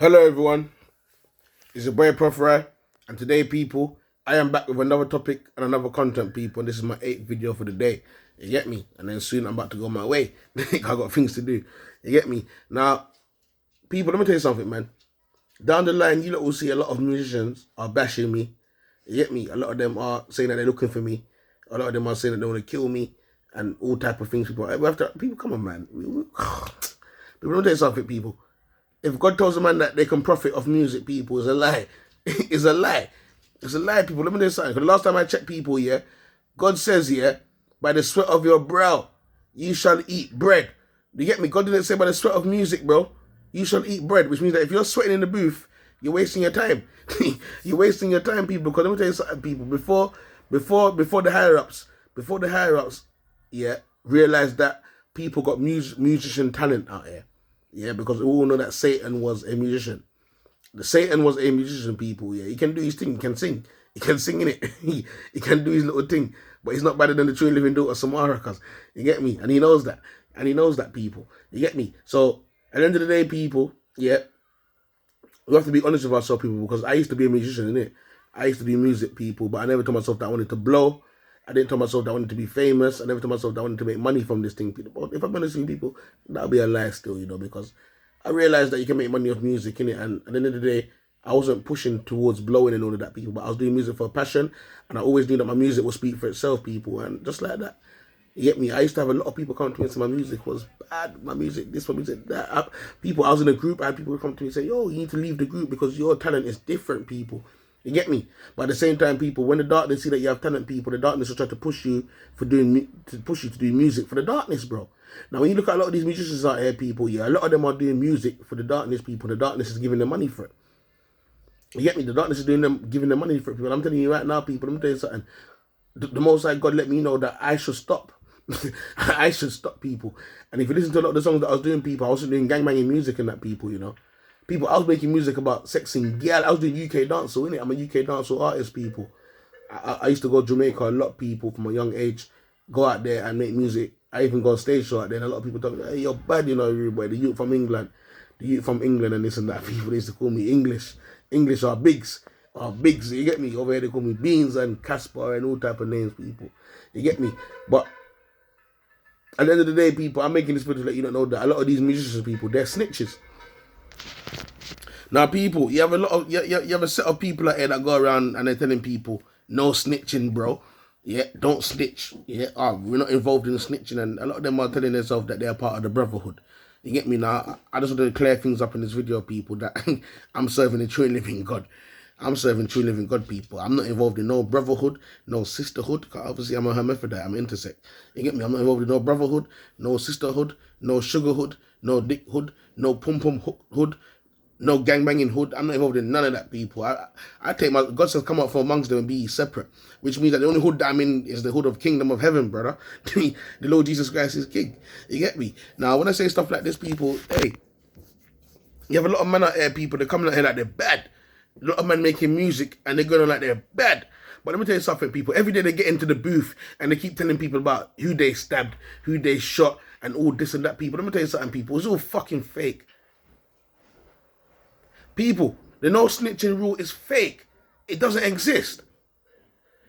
Hello everyone, it's your boy Proph Rye, and today people, I am back with another topic and another content people, and this is my 8th video for the day, you get me? And then soon I'm about to go my way, I got things to do, you get me? Now, people, let me tell you something, man. Down the line, you lot will see a lot of musicians are bashing me, you get me? A lot of them are saying that they're looking for me, a lot of them are saying that they want to kill me, and all type of things, people. People, come on, man. People, let me tell you something, people. If God tells a man that they can profit off music, people, it's a lie. It's a lie. It's a lie, people. Let me tell you something. Because the last time I checked, people, yeah, God says, yeah, by the sweat of your brow, you shall eat bread. You get me? God didn't say by the sweat of music, bro. You shall eat bread, which means that if you're sweating in the booth, you're wasting your time. You're wasting your time, people. Because let me tell you something, people. Before the higher ups, yeah, realized that people got musician talent out here. Yeah, because we all know that Satan was a musician. Satan was a musician, people. Yeah, he can do his thing. He can sing. He can sing in it. He can do his little thing. But he's not better than the true and living daughter Samara, cuz. You get me? And he knows that. And he knows that, people. You get me? So, at the end of the day, people, yeah, we have to be honest with ourselves, people, because I used to be a musician, innit? I used to do music, people, but I never told myself that I wanted to blow. I didn't tell myself that I wanted to be famous. I never told myself that I wanted to make money from this thing. But if I'm honest with people, that'll be a lie still, you know, because I realized that you can make money off music, innit? And at the end of the day, I wasn't pushing towards blowing and all of that, people, but I was doing music for a passion, and I always knew that my music would speak for itself, people, and just like that. You get me? I used to have a lot of people come to me and say my music was bad, my music, this, my music, that. I was in a group, I had people come to me and say, yo, you need to leave the group because your talent is different, people. You get me? But at the same time, people, when the darkness see that you have talent, people, the darkness will try to push you to push you to do music for the darkness, bro. Now, when you look at a lot of these musicians out here, people, yeah, a lot of them are doing music for the darkness, people. The darkness is giving them money for it. You get me? The darkness is giving them money for it, people. I'm telling you right now, people, let me tell you something. The Most High God let me know that I should stop. I should stop, people. And if you listen to a lot of the songs that I was doing, people, I wasn't doing gangbanging music and that, people, you know. People, I was making music about sexing girl. I was doing UK dancehall, innit? I'm a UK dancehall artist, people. I used to go to Jamaica a lot, people, from a young age. Go out there and make music. I even go on stage show out there, and a lot of people talk, hey, you're bad, you know, rude boy. The youth from England. The youth from England and this and that. People, they used to call me English. English are bigs. Are bigs, you get me? Over here, they call me Beans and Casper and all type of names, people. You get me? But at the end of the day, people, I'm making this video to let you know that a lot of these musicians, people, they're snitches. Now, people, you have a lot of you have a set of people out here that go around and they're telling people, no snitching, bro. Yeah, don't snitch. Yeah, we're not involved in snitching, and a lot of them are telling themselves that they're part of the brotherhood. You get me? Now, I just want to clear things up in this video, people, that I'm serving the true and living God. I'm serving true and living God, people. I'm not involved in no brotherhood, no sisterhood. Cause obviously, I'm a hermaphrodite. I'm intersex. You get me? I'm not involved in no brotherhood, no sisterhood, no sugarhood, no dickhood, no pum-pum hood, no gangbanging hood. I'm not involved in none of that, people. I take my, God says come out from amongst them and be separate, which means that the only hood that I'm in is the hood of kingdom of heaven, brother. The Lord Jesus Christ is king. You get me? Now, when I say stuff like this, people, hey, you have a lot of men out here, people, they're coming out here like they're bad. A lot of men making music and they're going on like they're bad. But let me tell you something, people. Every day they get into the booth and they keep telling people about who they stabbed, who they shot, and all this and that, people. Let me tell you something, people. It's all fucking fake. People, the no snitching rule is fake. It doesn't exist.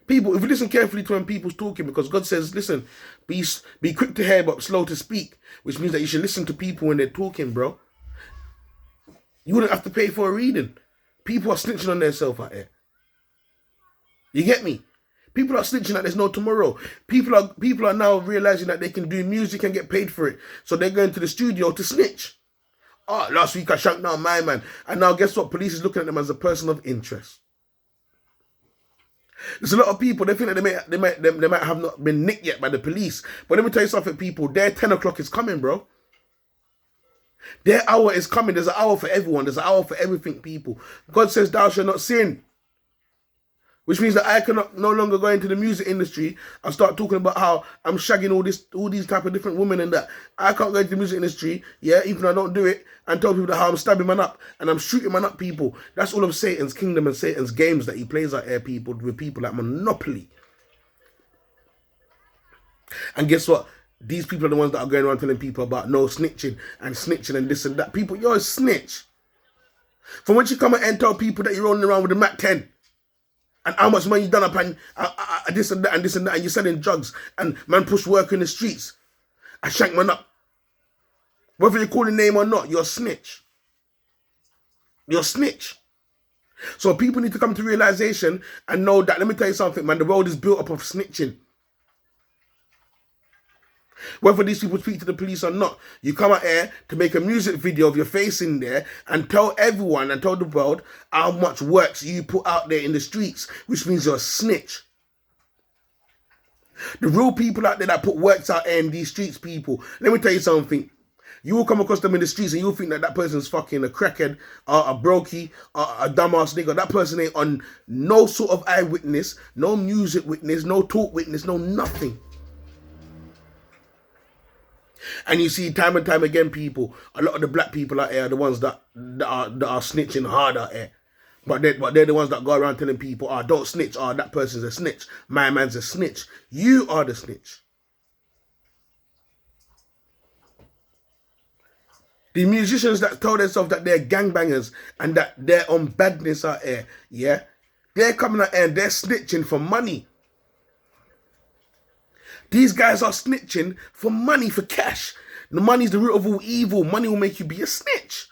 People, if you listen carefully to when people's talking, because God says, listen, be quick to hear but slow to speak, which means that you should listen to people when they're talking, bro. You wouldn't have to pay for a reading. People are snitching on themselves out here. You get me? People are snitching that there's no tomorrow. People are now realizing that they can do music and get paid for it. So they're going to the studio to snitch. Oh, last week I shanked down my man. And now guess what? Police is looking at them as a person of interest. There's a lot of people, they think that they might have not been nicked yet by the police. But let me tell you something, people. Their 10 o'clock is coming, bro. Their hour is coming. There's an hour for everyone. There's an hour for everything, people. God says thou shalt not sin. Which means that I cannot no longer go into the music industry and start talking about how I'm shagging all these type of different women and that. I can't go into the music industry, yeah, even though I don't do it, and tell people that how I'm stabbing man up and I'm shooting man up, people. That's all of Satan's kingdom and Satan's games that he plays out here, people, with people like Monopoly. And guess what? These people are the ones that are going around telling people about no snitching and this and that. People, you're a snitch. From when you come and tell people that you're rolling around with a Mac 10 and how much money you done up and this and that and this and that, and you're selling drugs and man push work in the streets, I shank man up. Whether you call the name or not, you're a snitch. You're a snitch. So people need to come to realization and know that, let me tell you something, man, the world is built up of snitching. Whether these people speak to the police or not, you come out here to make a music video of your face in there and tell everyone and tell the world how much works you put out there in the streets, which means you're a snitch. The real people out there that put works out there in these streets, people, let me tell you something. You will come across them in the streets and you'll think that that person's fucking a crackhead, a brokey, a dumbass nigga. That person ain't on no sort of eyewitness, no music witness, no talk witness, no nothing. And you see time and time again, people, a lot of the black people out here are the ones that are snitching hard out here. But they're the ones that go around telling people, don't snitch, that person's a snitch, my man's a snitch. You are the snitch. The musicians that tell themselves that they're gangbangers and that they're on badness out here, yeah, they're coming out here and they're snitching for money. These guys are snitching for money, for cash. The money's the root of all evil. Money will make you be a snitch.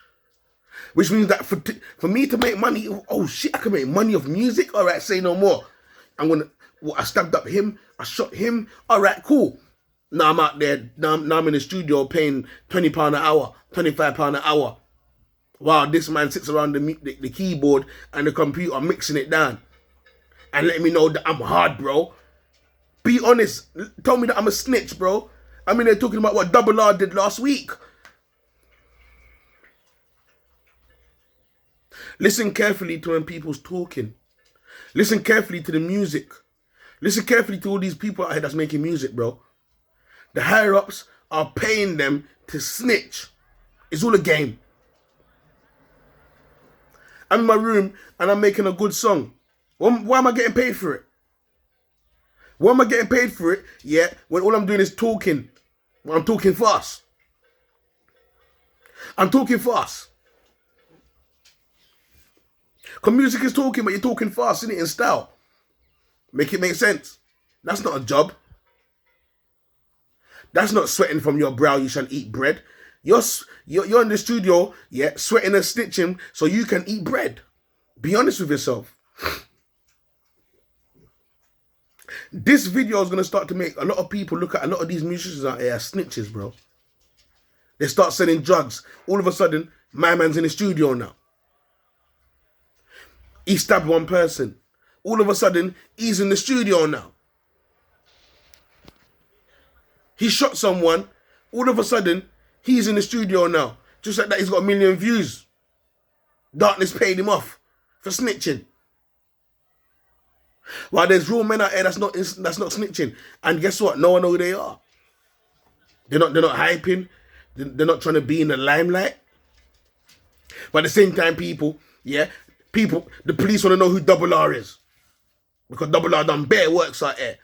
Which means that for me to make money, oh shit, I can make money off music. All right, say no more. I stabbed up him. I shot him. All right, cool. Now I'm out there. Now I'm in the studio paying £20 an hour, £25 an hour. While this man sits around the keyboard and the computer mixing it down. And letting me know that I'm hard, bro. Be honest. Tell me that I'm a snitch, bro. I mean, they're talking about what Double R did last week. Listen carefully to when people's talking. Listen carefully to the music. Listen carefully to all these people out here that's making music, bro. The higher-ups are paying them to snitch. It's all a game. I'm in my room and I'm making a good song. Why am I getting paid for it? Why am I getting paid for it? Yeah, when all I'm doing is talking. When I'm talking fast. I'm talking fast. Because music is talking, but you're talking fast, isn't it, in style? Make it make sense. That's not a job. That's not sweating from your brow, you shall eat bread. You're in the studio, yeah, sweating and snitching so you can eat bread. Be honest with yourself. This video is going to start to make a lot of people look at a lot of these musicians out here as snitches, bro. They start selling drugs. All of a sudden, my man's in the studio now. He stabbed one person. All of a sudden, he's in the studio now. He shot someone. All of a sudden, he's in the studio now. Just like that, he's got 1 million views. Darkness paid him off for snitching. While there's real men out here that's not snitching. And guess what? No one knows who they are. They're not hyping. They're not trying to be in the limelight. But at the same time, people, the police want to know who Double R is. Because Double R done bare works out here.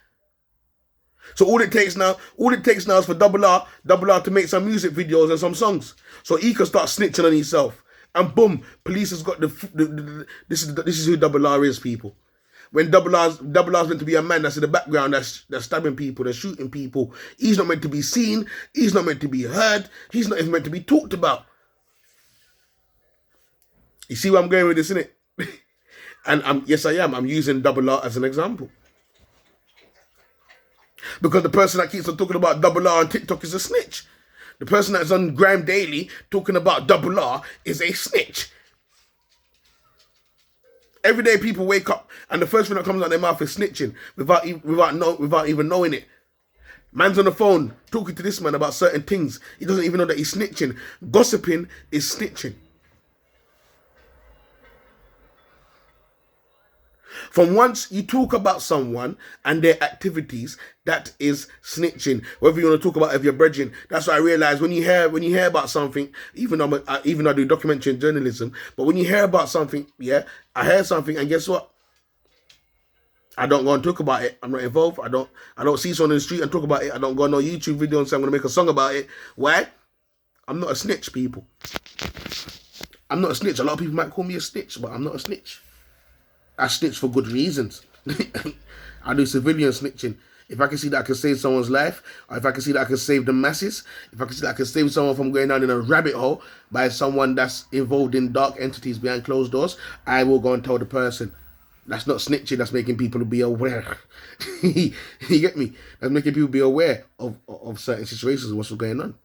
So all it takes now is for Double R to make some music videos and some songs. So he can start snitching on himself. And boom, police has got this is who Double R is, people. When Double R's meant to be a man that's in the background, that's stabbing people, that's shooting people. He's not meant to be seen. He's not meant to be heard. He's not even meant to be talked about. You see where I'm going with this, innit? And yes, I am. I'm using Double R as an example. Because the person that keeps on talking about Double R on TikTok is a snitch. The person that's on Grime Daily talking about Double R is a snitch. Every day people wake up and the first thing that comes out their mouth is snitching without even knowing it. Man's on the phone talking to this man about certain things. He doesn't even know that he's snitching. Gossiping is snitching. From once you talk about someone and their activities, that is snitching. Whether you want to talk about if you're bridging, that's what I realize when you hear about something. Even though I do documentary and journalism, but when you hear about something, yeah, I hear something, and guess what? I don't go and talk about it. I'm not involved. I don't see someone in the street and talk about it. I don't go on no YouTube video and say I'm gonna make a song about it. Why? I'm not a snitch, people. I'm not a snitch. A lot of people might call me a snitch, but I'm not a snitch. I snitch for good reasons. I do civilian snitching. If I can see that I can save someone's life, or if I can see that I can save the masses, if I can see that I can save someone from going down in a rabbit hole by someone that's involved in dark entities behind closed doors, I will go and tell the person. That's not snitching, that's making people be aware. You get me? That's making people be aware of certain situations and what's going on.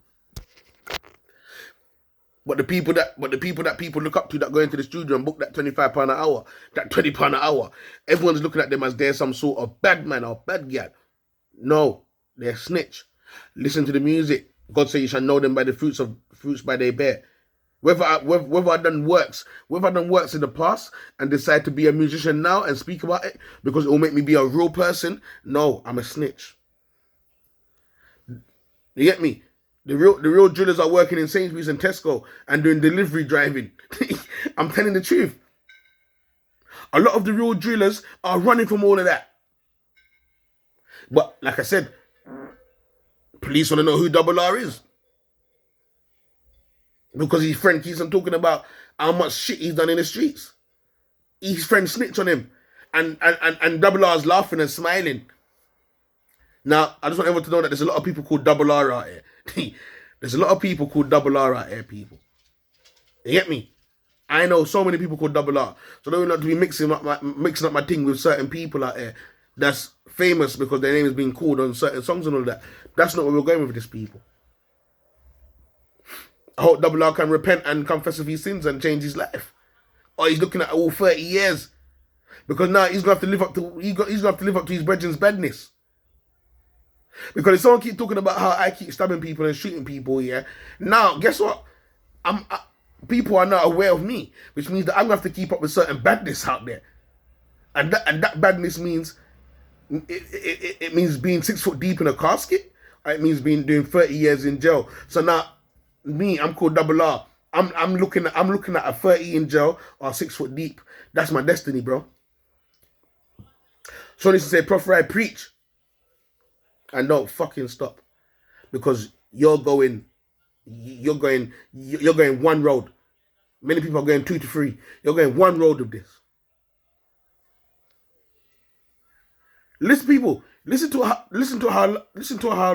But the people that people look up to that go into the studio and book that £25 an hour, that £20 an hour, everyone's looking at them as they're some sort of bad man or bad girl. No, they're snitch. Listen to the music. God said you shall know them by the fruits by their bear. Whether I done works in the past and decide to be a musician now and speak about it because it will make me be a real person, no, I'm a snitch. You get me? The real drillers are working in Sainsbury's and Tesco and doing delivery driving. I'm telling the truth. A lot of the real drillers are running from all of that. But like I said, police want to know who Double R is. Because his friend keeps on talking about how much shit he's done in the streets. His friend snitched on him. And Double R's laughing and smiling. Now, I just want everyone to know that there's a lot of people called Double R out here. There's a lot of people called Double R out here, people. You get me? I know so many people called Double R. So don't not to be mixing up my thing with certain people out here that's famous because their name is being called on certain songs and all that. That's not where we're going with these people. I hope Double R can repent and confess of his sins and change his life. Or he's looking at all 30 years. Because now he's gonna have to live up to his brethren's badness. Because if someone keeps talking about how I keep stabbing people and shooting people, yeah, now guess what? People are now aware of me, which means that I'm gonna have to keep up with certain badness out there, and that badness means it means being 6 foot deep in a casket. It means doing 30 years in jail. So now I'm called Double R. I'm looking at a 30 in jail or 6 foot deep. That's my destiny, bro. So I need to say, Proph Rye, preach. And don't fucking stop, because you're going one road. Many people are going 2 to 3. You're going one road with this. Listen, people. Listen to how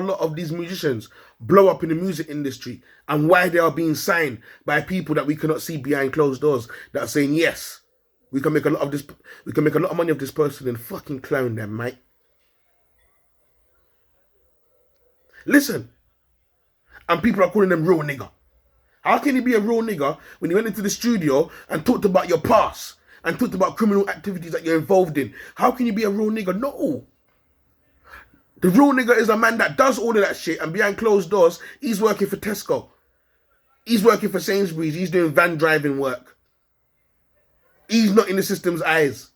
a lot of these musicians blow up in the music industry and why they are being signed by people that we cannot see behind closed doors that are saying yes, we can make a lot of this. We can make a lot of money of this person and fucking clown them, mate. Listen, and people are calling them real nigger. How can you be a real nigger when you went into the studio and talked about your past and talked about criminal activities that you're involved in? How can you be a real nigger? No. The real nigger is a man that does all of that shit and behind closed doors, he's working for Tesco. He's working for Sainsbury's. He's doing van driving work. He's not in the system's eyes.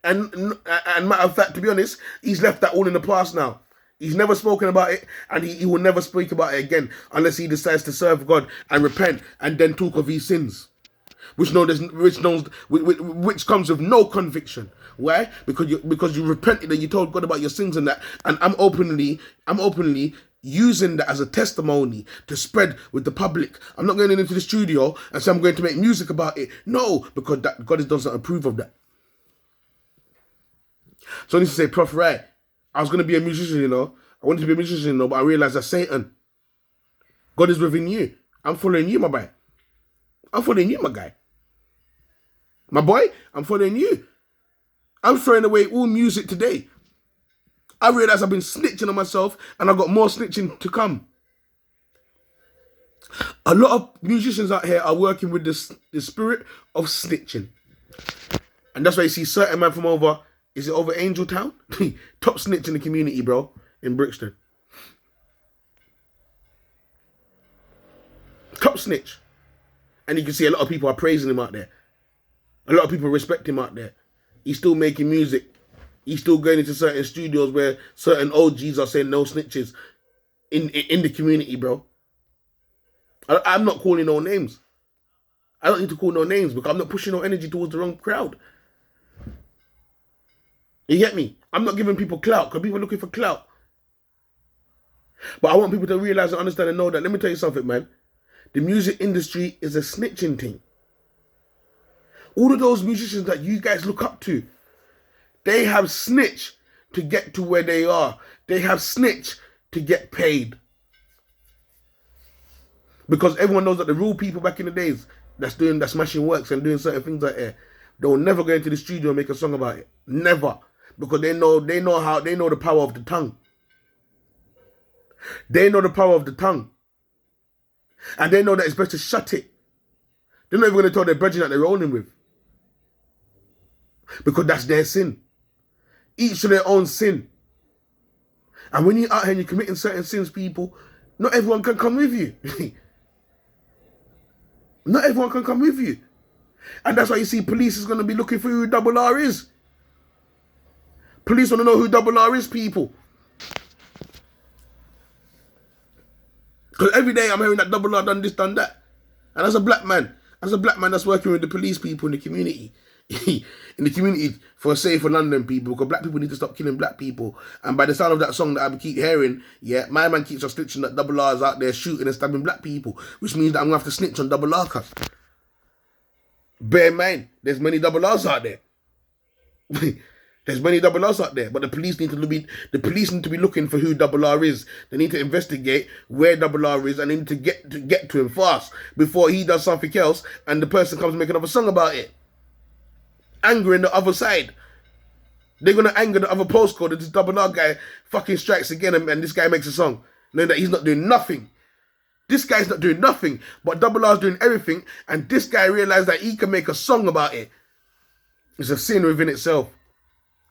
And matter of fact, to be honest, he's left that all in the past now. He's never spoken about it, and he will never speak about it again unless he decides to serve God and repent and then talk of his sins, which comes with no conviction. Why? Because you repented and you told God about your sins and that. And I'm openly using that as a testimony to spread with the public. I'm not going into the studio and say I'm going to make music about it. No, because God doesn't approve of that. So I need to say, Proph Rye, I was going to be a musician, you know. I wanted to be a musician, you know, but I realized that's Satan. God is within you. I'm following you, my boy. I'm following you, my guy. My boy, I'm following you. I'm throwing away all music today. I realized I've been snitching on myself and I've got more snitching to come. A lot of musicians out here are working with the spirit of snitching. And that's why you see certain man from over... Is it over Angel Town? Top snitch in the community, bro, in Brixton. Top snitch. And you can see a lot of people are praising him out there. A lot of people respect him out there. He's still making music. He's still going into certain studios where certain OGs are saying no snitches in the community, bro. I'm not calling no names. I don't need to call no names because I'm not pushing no energy towards the wrong crowd. You get me? I'm not giving people clout because people are looking for clout. But I want people to realize and understand and know that. Let me tell you something, man. The music industry is a snitching thing. All of those musicians that you guys look up to, they have snitched to get to where they are. They have snitched to get paid. Because everyone knows that the real people back in the days that's smashing works and doing certain things like that, they will never go into the studio and make a song about it. Never. Because they know the power of the tongue. They know the power of the tongue. And they know that it's best to shut it. They're not even going to tell their brethren that they're rolling with. Because that's their sin. Each to their own sin. And when you're out here and you're committing certain sins, people, not everyone can come with you. Not everyone can come with you. And that's why you see police is going to be looking for who Double R is. Police want to know who Double R is, people. Because every day I'm hearing that Double R done this, done that. And as a black man that's working with the police people in the community, for safer London people, because black people need to stop killing black people. And by the sound of that song that I keep hearing, yeah, my man keeps on snitching that Double R is out there shooting and stabbing black people, which means that I'm going to have to snitch on Double R, cuz. Bear in mind, there's many Double R's out there. There's many Double R's out there, but the police need to be looking for who Double R is. They need to investigate where Double R is, and they need to get to him fast before he does something else and the person comes and make another song about it. Angering the other side. They're gonna anger the other postcode that this Double R guy fucking strikes again, and this guy makes a song, knowing that he's not doing nothing. This guy's not doing nothing, but Double R's doing everything, and this guy realized that he can make a song about it. It's a sin within itself.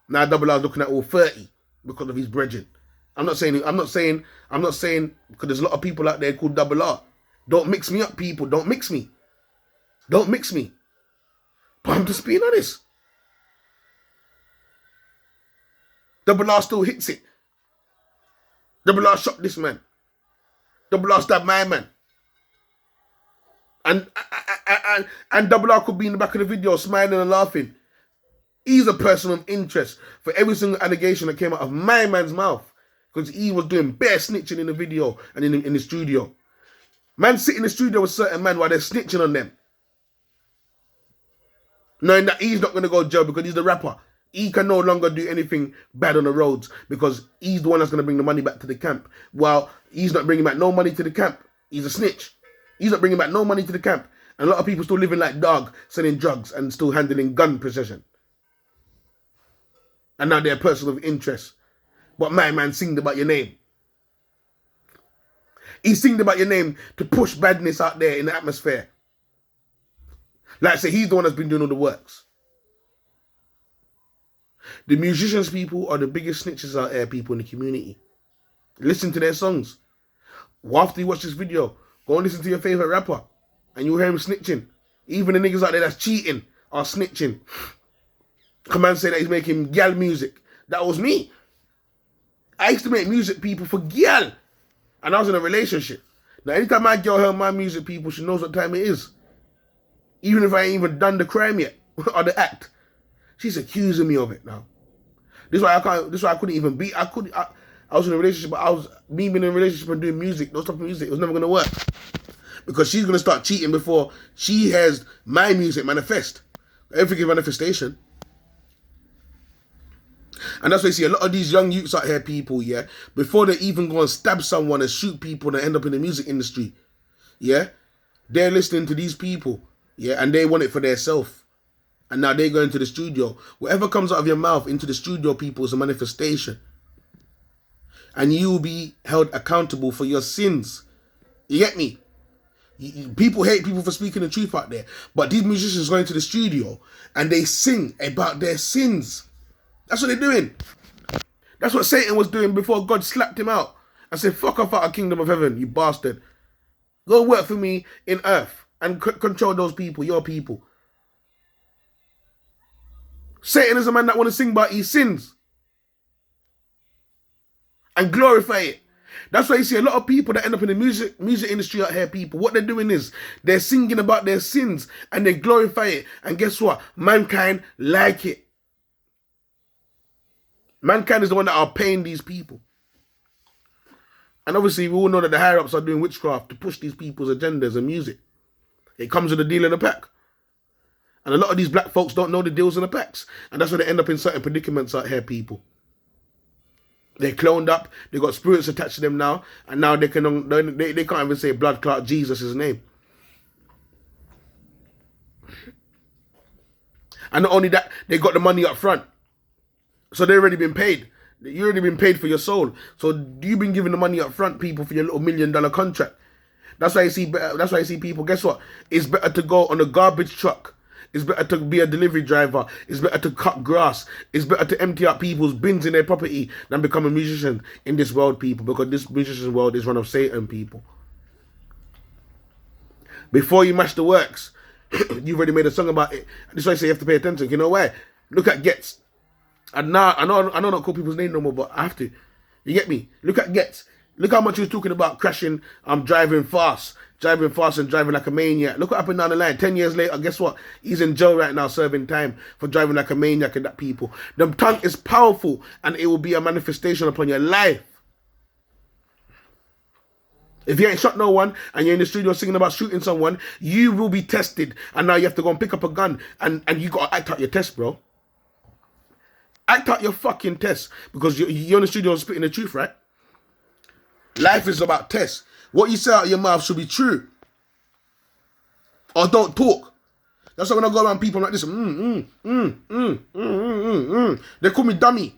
Now Double R's looking at all 30 because of his brethren. I'm not saying because there's a lot of people out there called Double R. Don't mix me up, people. Don't mix me. Don't mix me. But I'm just being honest. Double R still hits it. Double R shot this man. Double R stabbed my man. And Double R could be in the back of the video smiling and laughing. He's a person of interest for every single allegation that came out of my man's mouth. Because he was doing bare snitching in the video and in the studio. Man sit in the studio with certain men while they're snitching on them. Knowing that he's not going to go to jail because he's the rapper. He can no longer do anything bad on the roads because he's the one that's going to bring the money back to the camp. Well, he's not bringing back no money to the camp. He's a snitch. He's not bringing back no money to the camp. And a lot of people still living like dog, selling drugs and still handling gun possession. And now they're a person of interest. But my man singed about your name. He singed about your name to push badness out there in the atmosphere. Like I say, he's the one that's been doing all the works. The musicians, people, are the biggest snitches out there, people in the community. Listen to their songs. After you watch this video, go and listen to your favourite rapper. And you'll hear him snitching. Even the niggas out there that's cheating are snitching. Come and say that he's making gal music. That was me. I used to make music, people, for gal. And I was in a relationship. Now, anytime my girl heard my music, people, she knows what time it is. Even if I ain't even done the crime yet, or the act. She's accusing me of it now. This is why I couldn't even be. I was in a relationship, but me being in a relationship and doing music, those type of music, it was never gonna work. Because she's gonna start cheating before she hears my music manifest. Everything is manifestation. And that's why you see a lot of these young youths out here, people, yeah, before they even go and stab someone and shoot people and end up in the music industry, yeah, they're listening to these people, yeah, and they want it for themselves. And now they go into the studio. Whatever comes out of your mouth into the studio, people, is a manifestation. And you will be held accountable for your sins. You get me? People hate people for speaking the truth out there. But these musicians go into the studio and they sing about their sins. That's what they're doing. That's what Satan was doing before God slapped him out and said, fuck off out of kingdom of heaven, you bastard. Go work for me in earth and control those people, your people. Satan is a man that want to sing about his sins and glorify it. That's why you see a lot of people that end up in the music industry out here, people. What they're doing is they're singing about their sins and they glorify it. And guess what? Mankind like it. Mankind is the one that are paying these people. And obviously we all know that the higher ups are doing witchcraft to push these people's agendas and music. It comes with a deal in the pack. And a lot of these black folks don't know the deals and the packs. And that's why they end up in certain predicaments out here, people. They're cloned up. They got spirits attached to them now. And now they can't even say blood clot Jesus' name. And not only that, they got the money up front. So they've already been paid. You've already been paid for your soul. So you've been given the money up front, people, for your little $1 million contract. That's why I see people, guess what? It's better to go on a garbage truck. It's better to be a delivery driver. It's better to cut grass. It's better to empty out people's bins in their property than become a musician in this world, people. Because this musician world is run of Satan, people. Before you mash the works, you've already made a song about it. This is why I say you have to pay attention. You know why? Look at Gets. And now, I know not call people's name no more, but I have to. You get me? Look at Gets. Look how much he was talking about crashing, driving fast and driving like a maniac. Look what happened down the line. 10 years later, guess what? He's in jail right now serving time for driving like a maniac and that, people. The tongue is powerful and it will be a manifestation upon your life. If you ain't shot no one and you're in the studio singing about shooting someone, you will be tested. And now you have to go and pick up a gun and you got to act out your test, bro. Act out your fucking test because you're in the studio spitting the truth, right? Life is about tests. What you say out of your mouth should be true. Or don't talk. That's why when I go around people like this, they call me dummy.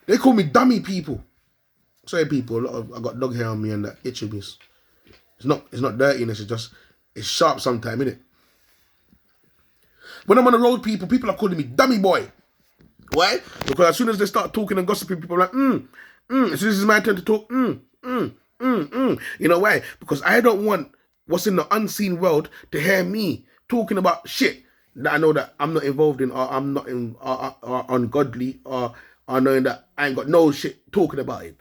They call me dummy, people. Sorry, people. I got dog hair on me and that itchy piece. It's not dirtiness. It's sharp sometimes, innit? When I'm on the road, people are calling me dummy boy. Why? Because as soon as they start talking and gossiping, people are like, so this is my turn to talk. You know why? Because I don't want what's in the unseen world to hear me talking about shit that I know that I'm not involved in, or I'm not in, or ungodly, or knowing that I ain't got no shit talking about it.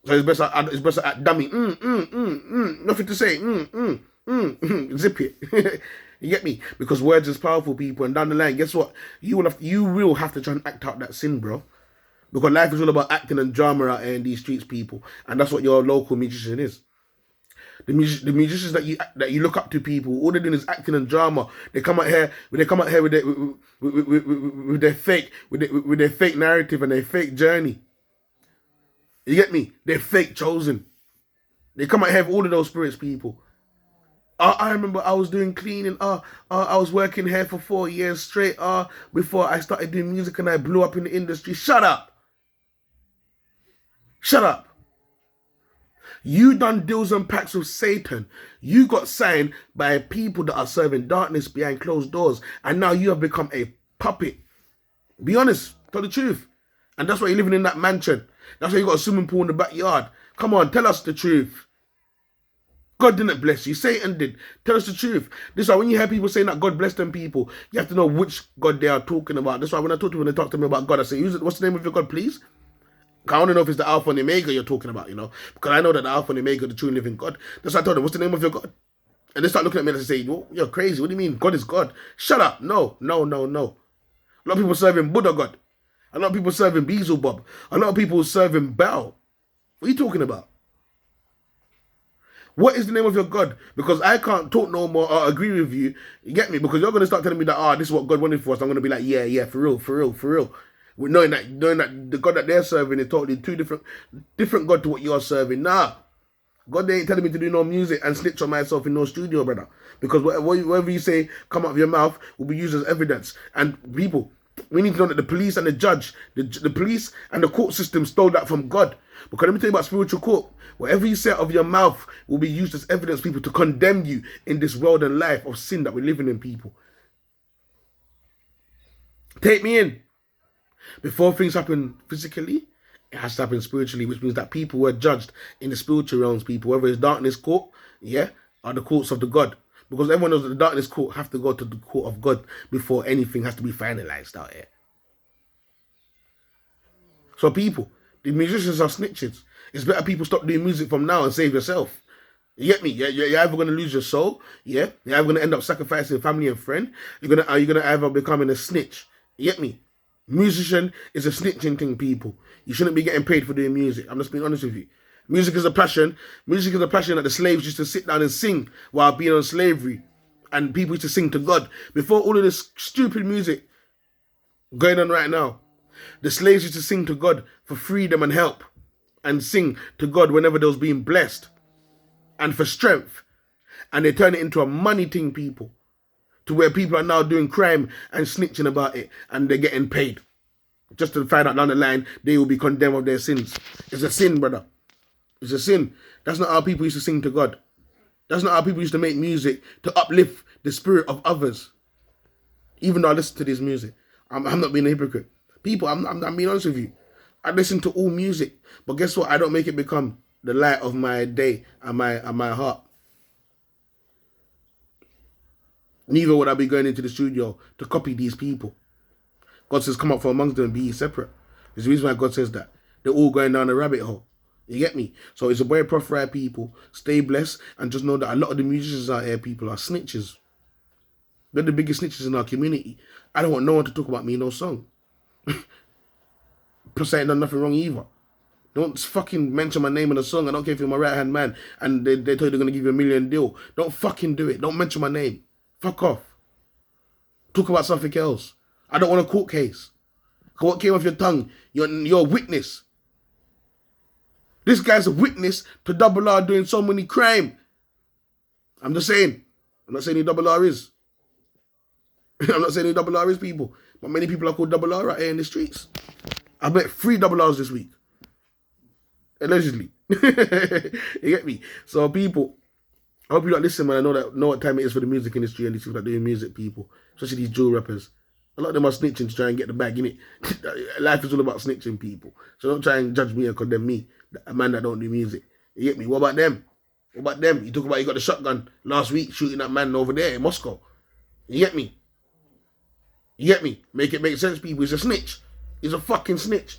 So it's best at dummy. Nothing to say. Zip it. You get me? Because words is powerful, people. And down the line, guess what? You will have to try and act out that sin, bro. Because life is all about acting and drama out here in these streets, people. And that's what your local musician is. The musicians that you look up to, people, all they're doing is acting and drama. They come out here with their fake narrative and their fake journey. You get me? They're fake chosen. They come out here with all of those spirits, people. I remember I was doing cleaning. I was working here for 4 years straight. Before I started doing music and I blew up in the industry. Shut up. Shut up. You done deals and pacts with Satan. You got signed by people that are serving darkness behind closed doors. And now you have become a puppet. Be honest. Tell the truth. And that's why you're living in that mansion. That's why you got a swimming pool in the backyard. Come on, tell us the truth. God didn't bless you. Satan did. Tell us the truth. This is why when you hear people saying that God blessed them people, you have to know which God they are talking about. That's why when I talk to them, when they talk to me about God, I say, what's the name of your God, please? I want to know if it's the Alpha and Omega you're talking about, you know. Because I know that the Alpha and Omega are the true and living God. That's why I told them, what's the name of your God? And they start looking at me and say, well, you're crazy. What do you mean? God is God. Shut up. No. A lot of people serving Buddha God. A lot of people serving Beelzebub. A lot of people serving Baal. What are you talking about? What is the name of your God? Because I can't talk no more or agree with you. You get me? Because you're going to start telling me that, this is what God wanted for us. I'm going to be like, yeah, for real. Knowing that the God that they're serving is totally two different God to what you're serving. Nah. God, they ain't telling me to do no music and snitch on myself in no studio, brother. Because whatever you say come out of your mouth will be used as evidence. And people, we need to know that the police and the judge, the police and the court system stole that from God. Because let me tell you about spiritual court. Whatever you say out of your mouth will be used as evidence, people, to condemn you in this world and life of sin that we're living in, people. Take me in. Before things happen physically, it has to happen spiritually, which means that people were judged in the spiritual realms, people, whether it's darkness court, or the courts of the God. Because everyone knows that the darkness court have to go to the court of God before anything has to be finalized out here. So people, the musicians are snitches. It's better people stop doing music from now and save yourself. You get me? You're either going to lose your soul, You're either going to end up sacrificing family and friend. You're going to either becoming a snitch. You get me? Musician is a snitching thing, people. You shouldn't be getting paid for doing music. I'm just being honest with you. Music is a passion. Music is a passion that the slaves used to sit down and sing while being on slavery. And people used to sing to God. Before all of this stupid music going on right now, the slaves used to sing to God for freedom and help. And sing to God whenever they was being blessed. And for strength. And they turn it into a money thing, people. To where people are now doing crime and snitching about it. And they're getting paid. Just to find out down the line, they will be condemned of their sins. It's a sin, brother. It's a sin. That's not how people used to sing to God. That's not how people used to make music to uplift the spirit of others. Even though I listen to this music, I'm not being a hypocrite. People, I'm being honest with you. I listen to all music, but guess what? I don't make it become the light of my day and my heart. Neither would I be going into the studio to copy these people. God says, come up from amongst them and be ye separate. There's the reason why God says that. They're all going down a rabbit hole. You get me? So it's a boy Proph Rye, people. Stay blessed and just know that a lot of the musicians out here, people, are snitches. They're the biggest snitches in our community. I don't want no one to talk about me in no song. Plus, I ain't done nothing wrong either. Don't fucking mention my name in a song. I don't care if you're my right-hand man and they told you they're going to give you $1 million deal. Don't fucking do it. Don't mention my name. Fuck off. Talk about something else. I don't want a court case. What came off your tongue? You're a witness. This guy's a witness to Double R doing so many crime. I'm just saying. I'm not saying who Double R is. I'm not saying who Double R is, people. But many people are called Double R right here in the streets. I bet 3 Double R's this week. Allegedly. You get me? So people, I hope you don't listen, man. I know what time it is for the music industry and these people that doing music, people. Especially these drill rappers. A lot of them are snitching to try and get the bag, innit? Life is all about snitching, people. So don't try and judge me and condemn me, a man that don't do music. You get me? What about them? What about them? You talk about you got the shotgun last week shooting that man over there in Moscow. You get me? You get me? Make it make sense, people. He's a snitch. He's a fucking snitch.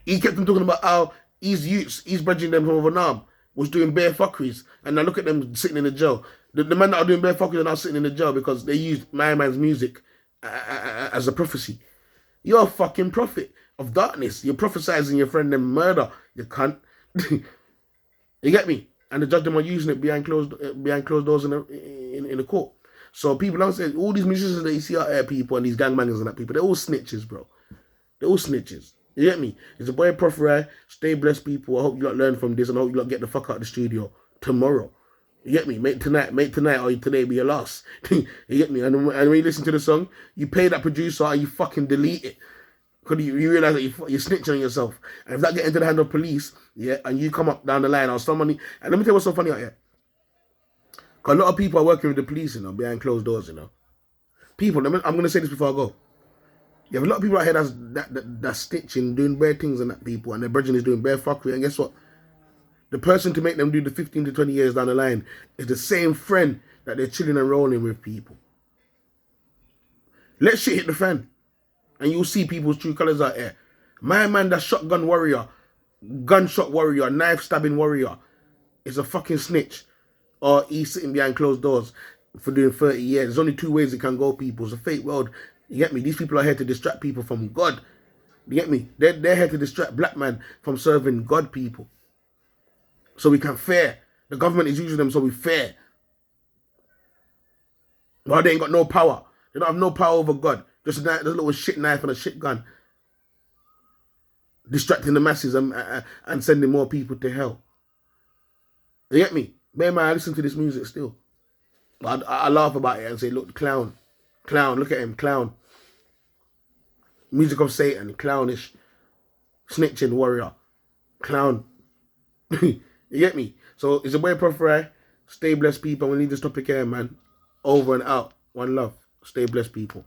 He kept on talking about how he's bridging them from over Nam, was doing bare fuckeries. And now look at them sitting in the jail. The men that are doing bare fuckeries are now sitting in the jail because they used my man's music as a prophecy. You're a fucking prophet of darkness. You're prophesizing your friend and murder. You cunt. You get me? And the judge them are using it behind closed doors in the court. So people don't say all these musicians that you see out there, people, and these gangbangers and that people, they're all snitches, bro. They're all snitches. You get me? It's a boy Proph Rye. Stay blessed, people. I hope you lot learn from this and I hope you lot get the fuck out of the studio tomorrow. You get me? Make tonight or today be your last. You get me? And when you listen to the song, you pay that producer and you fucking delete it. Because you realise that you're snitching on yourself. And if that get into the hand of police, yeah, and you come up down the line or somebody, and let me tell you what's so funny out here. Because a lot of people are working with the police, you know, behind closed doors, you know. People, I'm going to say this before I go. You have a lot of people out here that's snitching, doing bad things and that, people, and their brethren is doing bad fuckery, and guess what? The person to make them do the 15 to 20 years down the line is the same friend that they're chilling and rolling with, people. Let shit hit the fan. And you'll see people's true colours out here. My man, that shotgun warrior, gunshot warrior, knife stabbing warrior, is a fucking snitch. Or he's sitting behind closed doors for doing 30 years. There's only 2 ways it can go, people. It's a fake world. You get me? These people are here to distract people from God. You get me? They're here to distract black man from serving God, people. So we can fare. The government is using them so we fare. Well, they ain't got no power. They don't have no power over God. Just a little shit knife and a shit gun. Distracting the masses and sending more people to hell. You get me? Man, I listen to this music still. I laugh about it and say, look, clown. Clown, look at him, clown. Music of Satan, clownish. Snitching warrior. Clown. You get me? So it's a boy Proph Rye. Stay blessed, people. We need this topic here, man. Over and out. One love. Stay blessed, people.